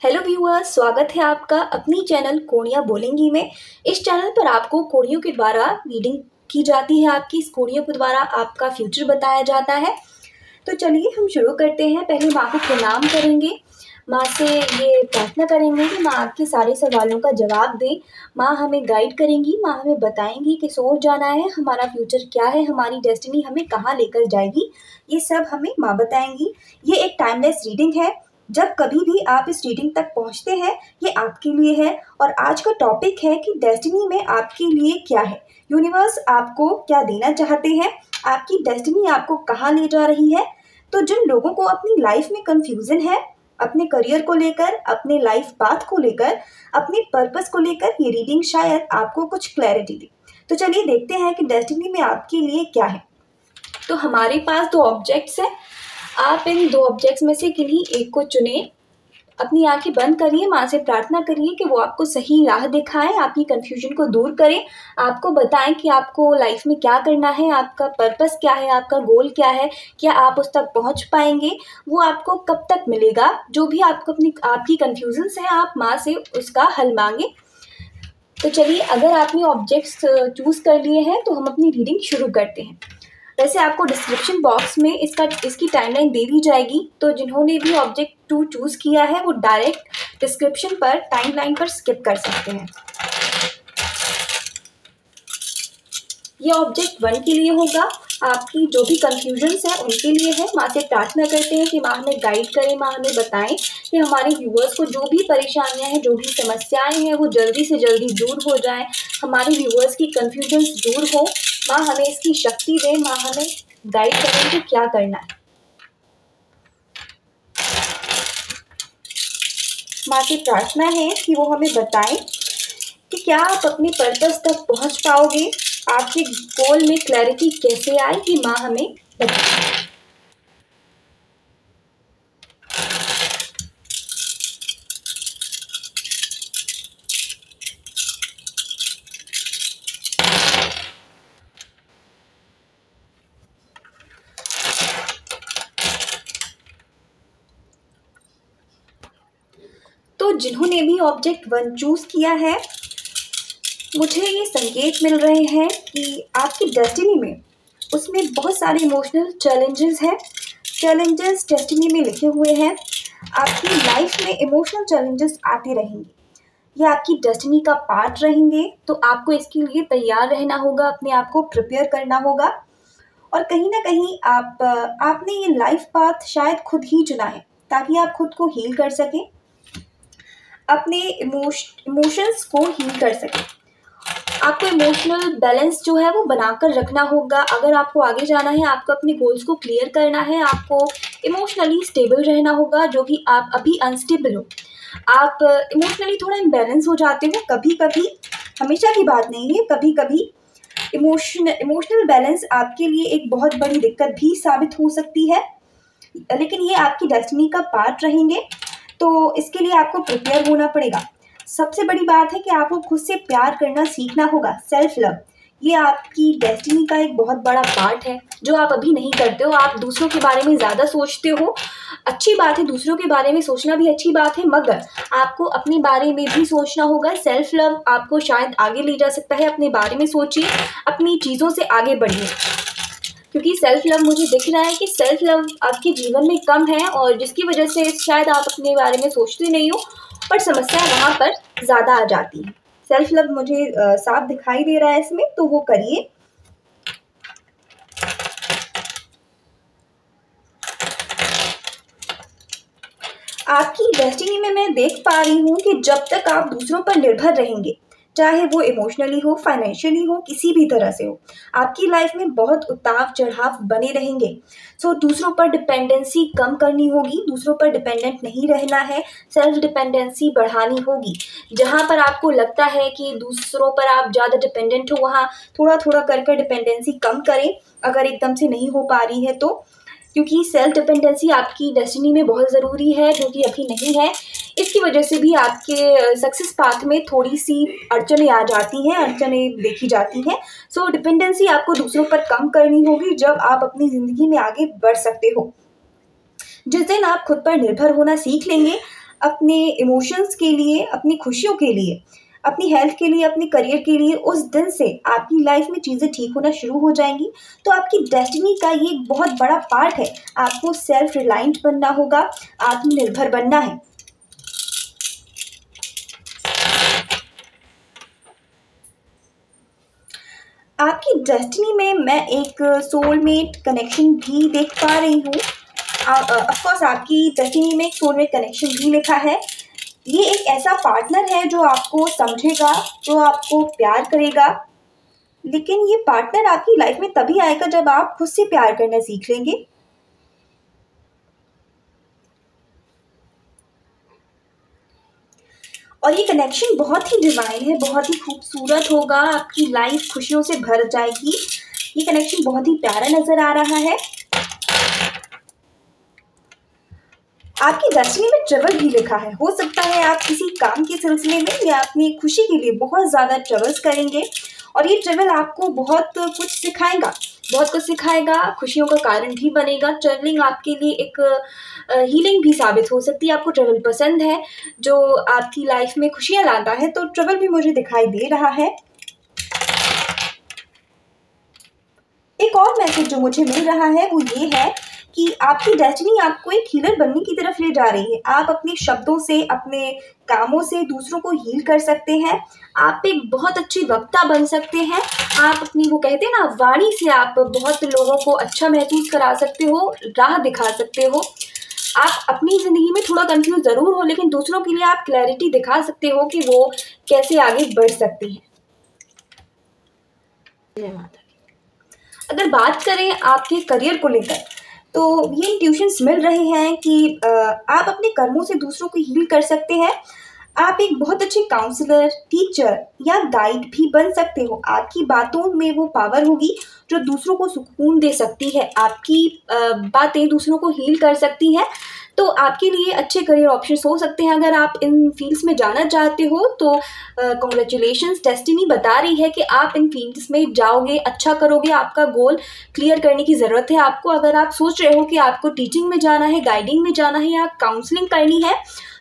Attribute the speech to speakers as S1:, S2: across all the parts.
S1: Hello viewers, स्वागत है आपका अपनी चैनल कोणियाँ बोलेंगी में। इस चैनल पर आपको कोणियों के द्वारा रीडिंग की जाती है। आपकी इस कोणियों के द्वारा आपका फ्यूचर बताया जाता है। तो चलिए हम शुरू करते हैं। पहले माँ को प्रणाम करेंगे, माँ से ये प्रार्थना करेंगे कि माँ आपके सारे सवालों का जवाब दें। माँ हमें गाइड करेंगी, माँ हमें बताएंगी कि सोच जाना है, हमारा फ्यूचर क्या है, हमारी डेस्टिनी हमें कहाँ लेकर जाएगी, ये सब हमें माँ बताएंगी। ये एक टाइमलेस रीडिंग है। जब कभी भी आप इस रीडिंग तक पहुंचते हैं, ये आपके लिए है। और आज का टॉपिक है कि डेस्टिनी में आपके लिए क्या है, यूनिवर्स आपको क्या देना चाहते हैं, आपकी डेस्टिनी आपको कहाँ ले जा रही है। तो जिन लोगों को अपनी लाइफ में कंफ्यूजन है, अपने करियर को लेकर, अपने लाइफ पाथ को लेकर, अपने पर्पस को लेकर, ये रीडिंग शायद आपको कुछ क्लैरिटी दे। तो चलिए देखते हैं कि डेस्टिनी में आपके लिए क्या है। तो हमारे पास दो ऑब्जेक्ट्स हैं। आप इन दो ऑब्जेक्ट्स में से किन्हीं एक को चुने। अपनी आंखें बंद करिए, माँ से प्रार्थना करिए कि वो आपको सही राह दिखाएं, आपकी कंफ्यूजन को दूर करें, आपको बताएं कि आपको लाइफ में क्या करना है, आपका पर्पस क्या है, आपका गोल क्या है, क्या आप उस तक पहुंच पाएंगे, वो आपको कब तक मिलेगा। जो भी आपको आपकी कंफ्यूजन्स हैं, आप माँ से उसका हल मांगे। तो चलिए, अगर आपने ऑब्जेक्ट्स चूज कर लिए हैं तो हम अपनी रीडिंग शुरू करते हैं। वैसे आपको डिस्क्रिप्शन बॉक्स में इसकी टाइमलाइन दे दी जाएगी, तो जिन्होंने भी ऑब्जेक्ट 2 चूज़ किया है वो डायरेक्ट डिस्क्रिप्शन पर टाइमलाइन पर स्किप कर सकते हैं। ये ऑब्जेक्ट 1 के लिए होगा। आपकी जो भी कंफ्यूजन्स हैं उनके लिए है। माँ से प्रार्थना करते हैं कि माँ हमें गाइड करें, माँ हमें बताएं कि हमारे व्यूअर्स को जो भी परेशानियां हैं, जो भी समस्याएं हैं, वो जल्दी से जल्दी दूर हो जाएं, हमारे व्यूअर्स की कंफ्यूजन्स दूर हो। माँ हमें इसकी शक्ति दें, माँ हमें गाइड करें कि क्या करना है। माँ से प्रार्थना है कि वो हमें बताएं कि क्या आप अपने पर्पस तक पहुंच पाओगे, आपके गोल में क्लैरिटी कैसे आए, ये माँ हमें बताएं। तो जिन्होंने भी ऑब्जेक्ट 1 चूज किया है, मुझे ये संकेत मिल रहे हैं कि आपकी डेस्टिनी में उसमें बहुत सारे इमोशनल चैलेंजेस हैं। चैलेंजेस डेस्टिनी में लिखे हुए हैं। आपकी लाइफ में इमोशनल चैलेंजेस आते रहेंगे, ये आपकी डेस्टिनी का पार्ट रहेंगे। तो आपको इसके लिए तैयार रहना होगा, अपने आप को प्रिपेयर करना होगा। और कहीं ना कहीं आपने ये लाइफ पाथ शायद खुद ही चुना है ताकि आप खुद को हील कर सकें, अपने इमोशंस को हील कर सकें। आपको इमोशनल बैलेंस जो है वो बनाकर रखना होगा। अगर आपको आगे जाना है, आपको अपने गोल्स को क्लियर करना है, आपको इमोशनली स्टेबल रहना होगा। जो भी आप अभी अनस्टेबल हो, आप इमोशनली थोड़ा इम्बैलेंस हो जाते हो कभी कभी, हमेशा की बात नहीं है, कभी कभी इमोशनल बैलेंस आपके लिए एक बहुत बड़ी दिक्कत भी साबित हो सकती है। लेकिन ये आपकी डेस्टिनी का पार्ट रहेंगे, तो इसके लिए आपको प्रिपेयर होना पड़ेगा। सबसे बड़ी बात है कि आपको खुद से प्यार करना सीखना होगा। सेल्फ लव, ये आपकी डेस्टिनी का एक बहुत बड़ा पार्ट है जो आप अभी नहीं करते हो। आप दूसरों के बारे में ज़्यादा सोचते हो, अच्छी बात है, दूसरों के बारे में सोचना भी अच्छी बात है, मगर आपको अपने बारे में भी सोचना होगा। सेल्फ लव आपको शायद आगे ले जा सकता है। अपने बारे में सोचिए, अपनी चीज़ों से आगे बढ़िए, क्योंकि सेल्फ लव मुझे दिख रहा है कि सेल्फ लव आपके जीवन में कम है और जिसकी वजह से शायद आप अपने बारे में सोचते नहीं हो और समस्या वहाँ पर ज़्यादा आ जाती है। सेल्फ लव मुझे साफ दिखाई दे रहा है इसमें, तो वो करिए। आपकी डेस्टिनी में मैं देख पा रही हूँ कि जब तक आप दूसरों पर निर्भर रहेंगे, चाहे वो इमोशनली हो, फाइनेंशियली हो, किसी भी तरह से हो, आपकी लाइफ में बहुत उतार चढ़ाव बने रहेंगे। सो दूसरों पर डिपेंडेंसी कम करनी होगी, दूसरों पर डिपेंडेंट नहीं रहना है, सेल्फ डिपेंडेंसी बढ़ानी होगी। जहाँ पर आपको लगता है कि दूसरों पर आप ज़्यादा डिपेंडेंट हो, वहाँ थोड़ा थोड़ा करके डिपेंडेंसी कम करें, अगर एकदम से नहीं हो पा रही है तो, क्योंकि सेल्फ डिपेंडेंसी आपकी डेस्टिनी में बहुत ज़रूरी है, जो कि अभी नहीं है। इसकी वजह से भी आपके सक्सेस पाथ में थोड़ी सी अड़चनें आ जाती हैं, अड़चनें देखी जाती हैं। सो डिपेंडेंसी आपको दूसरों पर कम करनी होगी जब आप अपनी ज़िंदगी में आगे बढ़ सकते हो। जिस दिन आप खुद पर निर्भर होना सीख लेंगे, अपने इमोशंस के लिए, अपनी खुशियों के लिए, अपनी हेल्थ के लिए, अपने करियर के लिए, उस दिन से आपकी लाइफ में चीज़ें ठीक होना शुरू हो जाएंगी। तो आपकी डेस्टिनी का ये एक बहुत बड़ा पार्ट है। आपको सेल्फ रिलायंट बनना होगा, आत्मनिर्भर बनना है। आपकी डेस्टिनी में मैं एक सोलमेट कनेक्शन भी देख पा रही हूँ। ऑफ कोर्स आपकी डेस्टिनी में एक सोलमेट कनेक्शन भी लिखा है। ये एक ऐसा पार्टनर है जो आपको समझेगा, जो आपको प्यार करेगा। लेकिन ये पार्टनर आपकी लाइफ में तभी आएगा जब आप खुद से प्यार करना सीख लेंगे। और ये कनेक्शन बहुत ही डिवाइन है, बहुत ही खूबसूरत होगा, आपकी लाइफ खुशियों से भर जाएगी। ये कनेक्शन बहुत ही प्यारा नजर आ रहा है। आपकी डेस्टिनी में ट्रेवल भी लिखा है। हो सकता है आप किसी काम के सिलसिले में या अपनी खुशी के लिए बहुत ज़्यादा ट्रेवल्स करेंगे, और ये ट्रेवल आपको बहुत कुछ सिखाएगा, बहुत कुछ सिखाएगा, खुशियों का कारण भी बनेगा। ट्रेवलिंग आपके लिए एक हीलिंग भी साबित हो सकती है। आपको ट्रेवल पसंद है, जो आपकी लाइफ में खुशियाँ लाता है, तो ट्रेवल भी मुझे दिखाई दे रहा है। एक और मैसेज जो मुझे मिल रहा है वो ये है कि आपकी डेस्टिनी आपको एक हीलर बनने की तरफ ले जा रही है। आप अपने शब्दों से, अपने कामों से दूसरों को हील कर सकते हैं। आप एक बहुत अच्छी वक्ता बन सकते हैं। आप अपनी, वो कहते हैं ना, वाणी से आप बहुत लोगों को अच्छा महसूस करा सकते हो, राह दिखा सकते हो। आप अपनी ज़िंदगी में थोड़ा कंफ्यूज ज़रूर हो, लेकिन दूसरों के लिए आप क्लैरिटी दिखा सकते हो कि वो कैसे आगे बढ़ सकती हैं। जय माता। अगर बात करें आपके करियर को लेकर, तो ये इंट्यूशंस मिल रहे हैं कि आप अपने कर्मों से दूसरों को हील कर सकते हैं। आप एक बहुत अच्छे काउंसलर, टीचर या गाइड भी बन सकते हो। आपकी बातों में वो पावर होगी जो दूसरों को सुकून दे सकती है। आपकी बातें दूसरों को हील कर सकती हैं। तो आपके लिए अच्छे करियर ऑप्शंस हो सकते हैं। अगर आप इन फील्ड्स में जाना चाहते हो तो कॉन्ग्रेचुलेशंस, डेस्टिनी बता रही है कि आप इन फील्ड्स में जाओगे, अच्छा करोगे। आपका गोल क्लियर करने की ज़रूरत है आपको। अगर आप सोच रहे हो कि आपको टीचिंग में जाना है, गाइडिंग में जाना है या काउंसलिंग करनी है,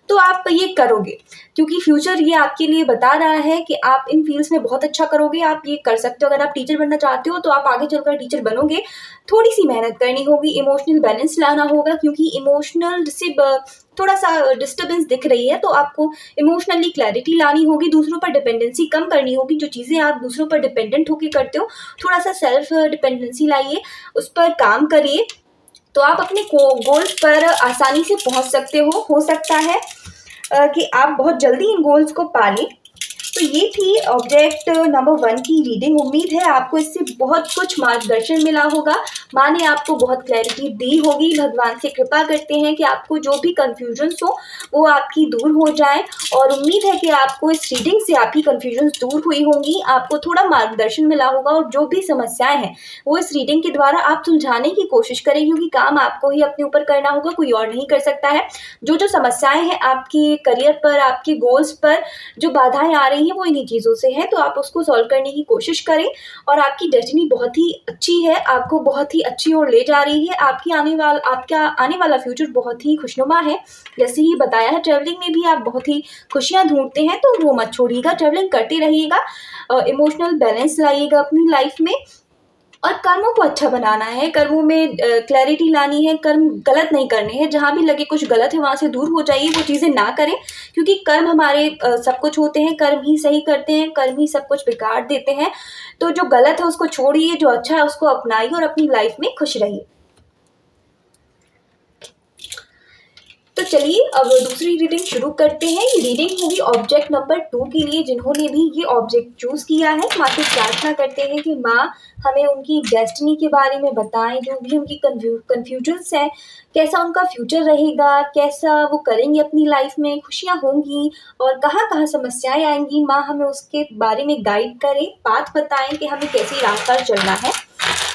S1: तो आप ये करोगे, क्योंकि फ्यूचर ये आपके लिए बता रहा है कि आप इन फील्ड्स में बहुत अच्छा करोगे। आप ये कर सकते हो। अगर आप टीचर बनना चाहते हो तो आप आगे चलकर टीचर बनोगे। थोड़ी सी मेहनत करनी होगी, इमोशनल बैलेंस लाना होगा, क्योंकि इमोशनल से थोड़ा सा डिस्टर्बेंस दिख रही है, तो आपको इमोशनली क्लैरिटी लानी होगी, दूसरों पर डिपेंडेंसी कम करनी होगी। जो चीज़ें आप दूसरों पर डिपेंडेंट होकर करते हो, थोड़ा सा सेल्फ डिपेंडेंसी लाइए, उस पर काम करिए, तो आप अपने गोल्स पर आसानी से पहुंच सकते हो। सकता है कि आप बहुत जल्दी इन गोल्स को पा लें। तो ये थी ऑब्जेक्ट नंबर 1 की रीडिंग। उम्मीद है आपको इससे बहुत कुछ मार्गदर्शन मिला होगा। माँ ने आपको बहुत क्लैरिटी दी होगी। भगवान से कृपा करते हैं कि आपको जो भी कन्फ्यूजन्स हो वो आपकी दूर हो जाए, और उम्मीद है कि आपको इस रीडिंग से आपकी कन्फ्यूजन्स दूर हुई होंगी, आपको थोड़ा मार्गदर्शन मिला होगा, और जो भी समस्याएं हैं वो इस रीडिंग के द्वारा आप सुलझाने की कोशिश करें, क्योंकि काम आपको ही अपने ऊपर करना होगा, कोई और नहीं कर सकता है। जो समस्याएं हैं आपके करियर पर, आपके गोल्स पर जो बाधाएं आ रही हैं, वो इन्हीं चीज़ों से है, तो आप उसको सॉल्व करने की कोशिश करें। और आपकी डेस्टिनी बहुत ही अच्छी है, आपको बहुत ही अच्छी ओर ले जा रही है। आपका आने वाला फ्यूचर बहुत ही खुशनुमा है। जैसे ही बताया है, ट्रैवलिंग में भी आप बहुत ही खुशियां ढूंढते हैं, तो वो मत छोड़िएगा, ट्रैवलिंग करते रहिएगा, इमोशनल बैलेंस लाइएगा अपनी लाइफ में, और कर्मों को अच्छा बनाना है, कर्मों में क्लैरिटी लानी है, कर्म गलत नहीं करने हैं। जहाँ भी लगे कुछ गलत है वहाँ से दूर हो जाइए, वो चीज़ें ना करें, क्योंकि कर्म हमारे सब कुछ होते हैं, कर्म ही सही करते हैं, कर्म ही सब कुछ बिगाड़ देते हैं। तो जो गलत है उसको छोड़िए, जो अच्छा है उसको अपनाइए, और अपनी लाइफ में खुश रहिए। तो चलिए अब दूसरी रीडिंग शुरू करते हैं। ये रीडिंग होगी ऑब्जेक्ट नंबर 2 के लिए। जिन्होंने भी ये ऑब्जेक्ट चूज किया है, माँ से प्रार्थना करते हैं कि माँ हमें उनकी डेस्टिनी के बारे में बताएं, जो भी उनकी कन्फ्यूजन्स हैं, कैसा उनका फ्यूचर रहेगा, कैसा वो करेंगे अपनी लाइफ में, खुशियाँ होंगी और कहाँ कहाँ समस्याएं आएंगी। माँ हमें उसके बारे में गाइड करें, बात बताएं कि हमें कैसी राह पर चलना है।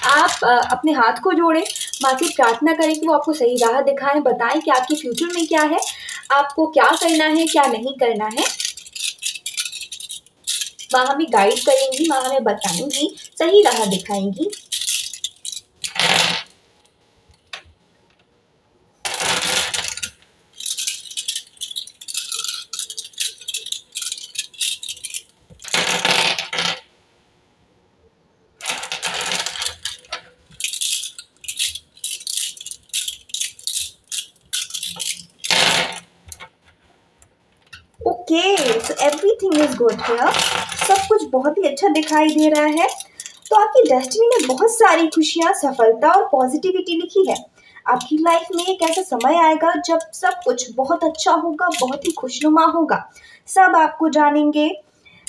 S1: आप अपने हाथ को जोड़ें, माँ से प्रार्थना करें कि वो आपको सही राह दिखाएं, बताएं कि आपके फ्यूचर में क्या है, आपको क्या करना है, क्या नहीं करना है। माँ हमें गाइड करेंगी, माँ हमें बताएंगी, सही राह दिखाएंगी। Okay, so everything is good here. सब कुछ बहुत ही अच्छा दिखाई दे रहा है। तो आपकी डेस्टिनी में बहुत सारी खुशियाँ, सफलता और पॉजिटिविटी लिखी है। आपकी लाइफ में एक ऐसा समय आएगा जब सब कुछ बहुत अच्छा होगा, बहुत ही खुशनुमा होगा। सब आपको जानेंगे,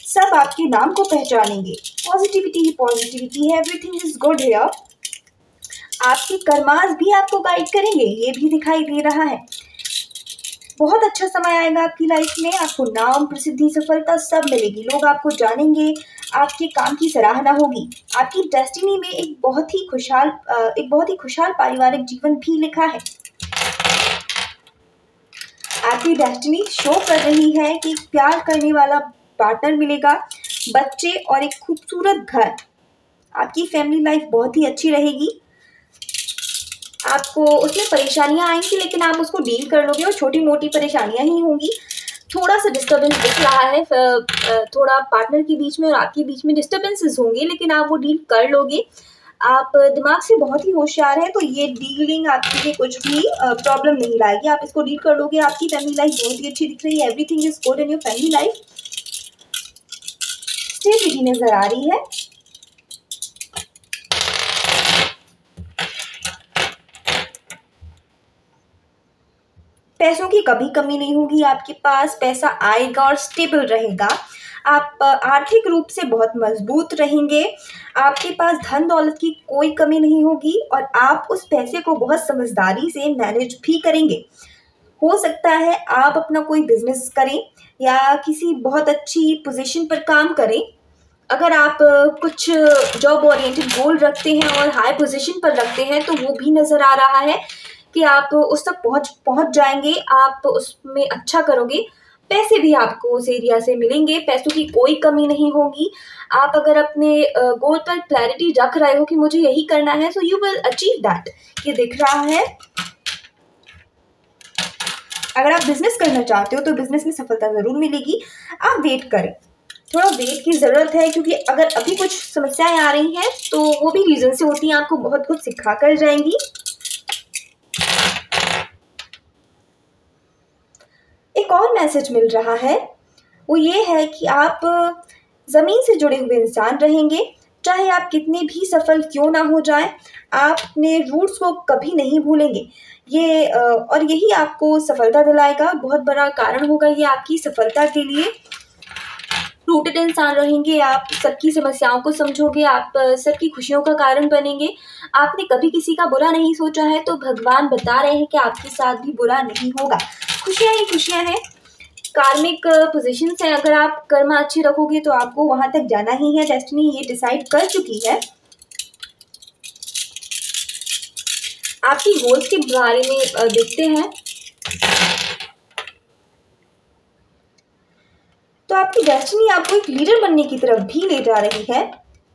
S1: सब आपके नाम को पहचानेंगे। पॉजिटिविटी ही पॉजिटिविटी है। Everything is good here. आपके कर्मास भी आपको गाइड करेंगे, ये भी दिखाई दे रहा है। बहुत अच्छा समय आएगा आपकी लाइफ में। आपको नाम, प्रसिद्धि, सफलता सब मिलेगी। लोग आपको जानेंगे, आपके काम की सराहना होगी। आपकी डेस्टिनी में एक बहुत ही खुशहाल पारिवारिक जीवन भी लिखा है। आपकी डेस्टिनी शो कर रही है कि प्यार करने वाला पार्टनर मिलेगा, बच्चे और एक खूबसूरत घर। आपकी फैमिली लाइफ बहुत ही अच्छी रहेगी। आपको उसमें परेशानियां आएंगी, लेकिन आप उसको डील कर लोगे और छोटी मोटी परेशानियां ही होंगी। थोड़ा सा डिस्टर्बेंस दिख रहा है, थोड़ा पार्टनर के बीच में और आपके बीच में डिस्टर्बेंसेस होंगे, लेकिन आप वो डील कर लोगे। आप दिमाग से बहुत ही होशियार हैं, तो ये डीलिंग आपके लिए कुछ भी प्रॉब्लम नहीं लाएगी। आप इसको डील कर लोगे। आपकी फैमिली लाइफ बहुत ही अच्छी दिख रही है। Everything is good in your family life. Stability नजर आ रही है। पैसों की कभी कमी नहीं होगी। आपके पास पैसा आएगा और स्टेबल रहेगा। आप आर्थिक रूप से बहुत मजबूत रहेंगे। आपके पास धन दौलत की कोई कमी नहीं होगी और आप उस पैसे को बहुत समझदारी से मैनेज भी करेंगे। हो सकता है आप अपना कोई बिजनेस करें या किसी बहुत अच्छी पोजीशन पर काम करें। अगर आप कुछ जॉब ओरिएंटेड गोल रखते हैं और हाई पोजीशन पर रखते हैं, तो वो भी नज़र आ रहा है कि आप उस तक पहुंच जाएंगे। आप उसमें अच्छा करोगे। पैसे भी आपको उस एरिया से मिलेंगे। पैसों की कोई कमी नहीं होगी। आप अगर अपने गोल पर क्लैरिटी रख रहे हो कि मुझे यही करना है, so you will achieve that. ये दिख रहा है। अगर आप बिजनेस करना चाहते हो तो बिजनेस में सफलता जरूर मिलेगी। आप वेट करें, थोड़ा वेट की ज़रूरत है, क्योंकि अगर अभी कुछ समस्याएं आ रही हैं तो वो भी रीज़न से होती हैं। आपको बहुत कुछ सिखा कर जाएंगी। एक और मैसेज मिल रहा है, वो ये है कि आप ज़मीन से जुड़े हुए इंसान रहेंगे। चाहे आप कितने भी सफल क्यों ना हो जाएं, आप अपने रूट्स को कभी नहीं भूलेंगे। ये और यही आपको सफलता दिलाएगा। बहुत बड़ा कारण होगा ये आपकी सफलता के लिए। रूटेड इंसान रहेंगे। आप सबकी समस्याओं को समझोगे। आप सबकी खुशियों का कारण बनेंगे। आपने कभी किसी का बुरा नहीं सोचा है, तो भगवान बता रहे हैं कि आपके साथ भी बुरा नहीं होगा। खुशियाँ ही खुशियाँ हैं। कार्मिक पोजीशन से अगर आप कर्म अच्छे रखोगे तो आपको वहां तक जाना ही है। डेस्टिनी ये डिसाइड कर चुकी है। आपकी गोल्स के बारे में देखते हैं। तो आपकी डेस्टिनी आपको एक लीडर बनने की तरफ भी ले जा रही है।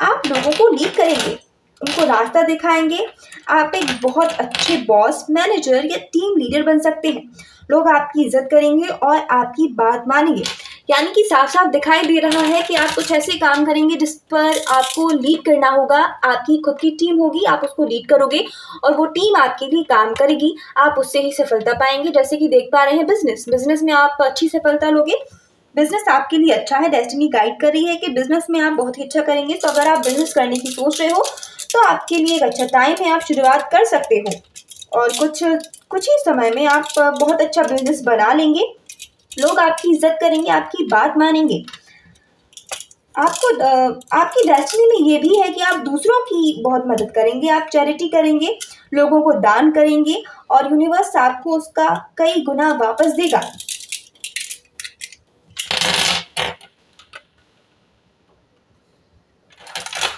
S1: आप लोगों को लीड करेंगे, उनको रास्ता दिखाएंगे। आप एक बहुत अच्छे बॉस, मैनेजर या टीम लीडर बन सकते हैं। लोग आपकी इज्जत करेंगे और आपकी बात मानेंगे। यानी कि साफ साफ दिखाई दे रहा है कि आप कुछ ऐसे काम करेंगे जिस पर आपको लीड करना होगा। आपकी खुद की टीम होगी, आप उसको लीड करोगे और वो टीम आपके लिए काम करेगी। आप उससे ही सफलता पाएंगे। जैसे कि देख पा रहे हैं, बिजनेस में आप अच्छी सफलता लोगे। बिजनेस आपके लिए अच्छा है। डेस्टिनी गाइड कर रही है कि बिजनेस में आप बहुत ही अच्छा करेंगे। तो अगर आप बिजनेस करने की सोच रहे हो तो आपके लिए एक अच्छा टाइम है। आप शुरुआत कर सकते हो और कुछ ही समय में आप बहुत अच्छा बिजनेस बना लेंगे। लोग आपकी इज्जत करेंगे, आपकी बात मानेंगे। आपकी डेस्टिनी में ये भी है कि आप दूसरों की बहुत मदद करेंगे। आप चैरिटी करेंगे, लोगों को दान करेंगे और यूनिवर्स आपको उसका कई गुना वापस देगा।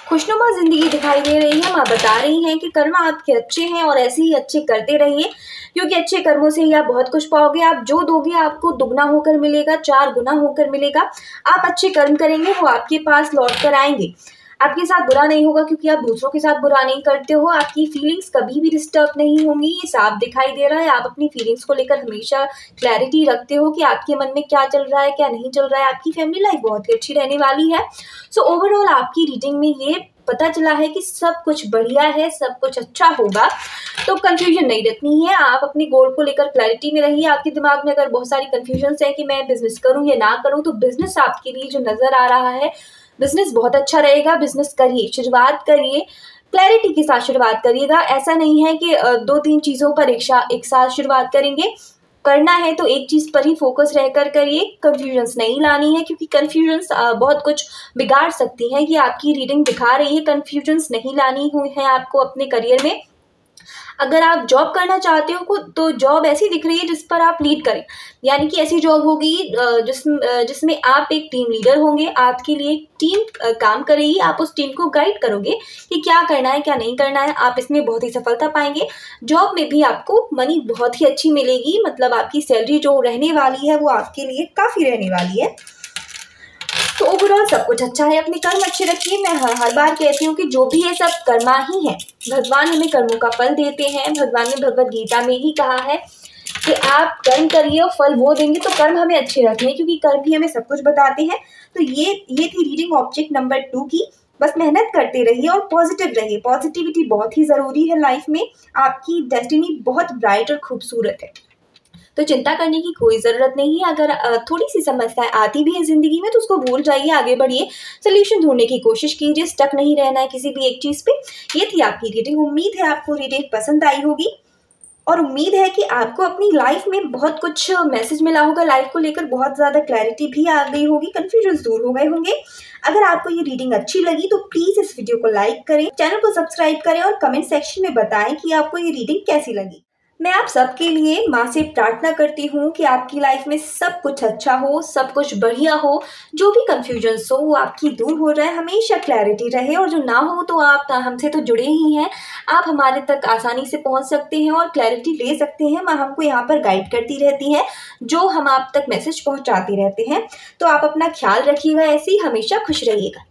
S1: खुशनुमा जिंदगी दिखाई दे रही है। माँ बता रही हैं कि कर्म आपके अच्छे हैं और ऐसे ही अच्छे करते रहिए, क्योंकि अच्छे कर्मों से ही आप बहुत कुछ पाओगे। आप जो दोगे आपको दुगना होकर मिलेगा, 4 गुना होकर मिलेगा। आप अच्छे कर्म करेंगे, वो आपके पास लौट कर आएंगे। आपके साथ बुरा नहीं होगा, क्योंकि आप दूसरों के साथ बुरा नहीं करते हो। आपकी फीलिंग्स कभी भी डिस्टर्ब नहीं होंगी। ये साफ दिखाई दे रहा है। आप अपनी फीलिंग्स को लेकर हमेशा क्लैरिटी रखते हो कि आपके मन में क्या चल रहा है, क्या नहीं चल रहा है। आपकी फैमिली लाइफ बहुत ही अच्छी रहने वाली है। सो ओवरऑल आपकी रीडिंग में ये पता चला है कि सब कुछ बढ़िया है, सब कुछ अच्छा होगा, तो कंफ्यूजन नहीं रखनी है। आप अपने गोल को लेकर क्लैरिटी में रहिए। आपके दिमाग में अगर बहुत सारी कंफ्यूजन्स है कि मैं बिजनेस करूं या ना करूं, तो बिजनेस आपके लिए जो नजर आ रहा है, बिजनेस बहुत अच्छा रहेगा। बिजनेस करिए, शुरुआत करिए, क्लैरिटी के साथ शुरुआत करिएगा। ऐसा नहीं है कि 2-3 चीज़ों पर एक साथ शुरुआत करेंगे। करना है तो एक चीज़ पर ही फोकस रहकर करिए, कंफ्यूजन्स नहीं लानी है, क्योंकि कंफ्यूजन्स बहुत कुछ बिगाड़ सकती हैं। ये आपकी रीडिंग दिखा रही है, कंफ्यूजन्स नहीं लानी हुई है आपको अपने करियर में। अगर आप जॉब करना चाहते हो तो जॉब ऐसी दिख रही है जिस पर आप लीड करें, यानी कि ऐसी जॉब होगी जिसमें आप एक टीम लीडर होंगे। आपके लिए एक टीम काम करेगी, आप उस टीम को गाइड करोगे कि क्या करना है क्या नहीं करना है। आप इसमें बहुत ही सफलता पाएंगे। जॉब में भी आपको मनी बहुत ही अच्छी मिलेगी, मतलब आपकी सैलरी जो रहने वाली है वो आपके लिए काफ़ी रहने वाली है। तो ओवरऑल सब कुछ अच्छा है। अपने कर्म अच्छे रखिए। मैं हर बार कहती हूँ कि जो भी है सब कर्मा ही है। भगवान हमें कर्मों का फल देते हैं। भगवान ने भगवत गीता में ही कहा है कि आप कर्म करिए और फल वो देंगे। तो कर्म हमें अच्छे रखने हैं, क्योंकि कर्म ही हमें सब कुछ बताते हैं। तो ये थी रीडिंग ऑब्जेक्ट नंबर 2 की। बस मेहनत करते रहिए और पॉजिटिव रहिए। पॉजिटिविटी बहुत ही ज़रूरी है लाइफ में। आपकी डेस्टिनी बहुत ब्राइट और खूबसूरत है, तो चिंता करने की कोई ज़रूरत नहीं है। अगर थोड़ी सी समस्याएं आती भी है ज़िंदगी में तो उसको भूल जाइए, आगे बढ़िए, सोल्यूशन ढूंढने की कोशिश कीजिए। स्टक नहीं रहना है किसी भी एक चीज़ पे। ये थी आपकी रीडिंग। उम्मीद है आपको रीडिंग पसंद आई होगी और उम्मीद है कि आपको अपनी लाइफ में बहुत कुछ मैसेज मिला होगा। लाइफ को लेकर बहुत ज़्यादा क्लैरिटी भी आ गई होगी, कन्फ्यूजन दूर हो गए होंगे। अगर आपको ये रीडिंग अच्छी लगी तो प्लीज़ इस वीडियो को लाइक करें, चैनल को सब्सक्राइब करें और कमेंट सेक्शन में बताएं कि आपको ये रीडिंग कैसी लगी। मैं आप सबके लिए माँ से प्रार्थना करती हूँ कि आपकी लाइफ में सब कुछ अच्छा हो, सब कुछ बढ़िया हो। जो भी कन्फ्यूजन्स हो वो आपकी दूर हो जाए, हमेशा क्लैरिटी रहे। और जो ना हो तो आप हमसे तो जुड़े ही हैं, आप हमारे तक आसानी से पहुँच सकते हैं और क्लैरिटी ले सकते हैं। माँ हमको यहाँ पर गाइड करती रहती है, जो हम आप तक मैसेज पहुँचाते रहते हैं। तो आप अपना ख्याल रखिएगा, ऐसे ही हमेशा खुश रहिएगा।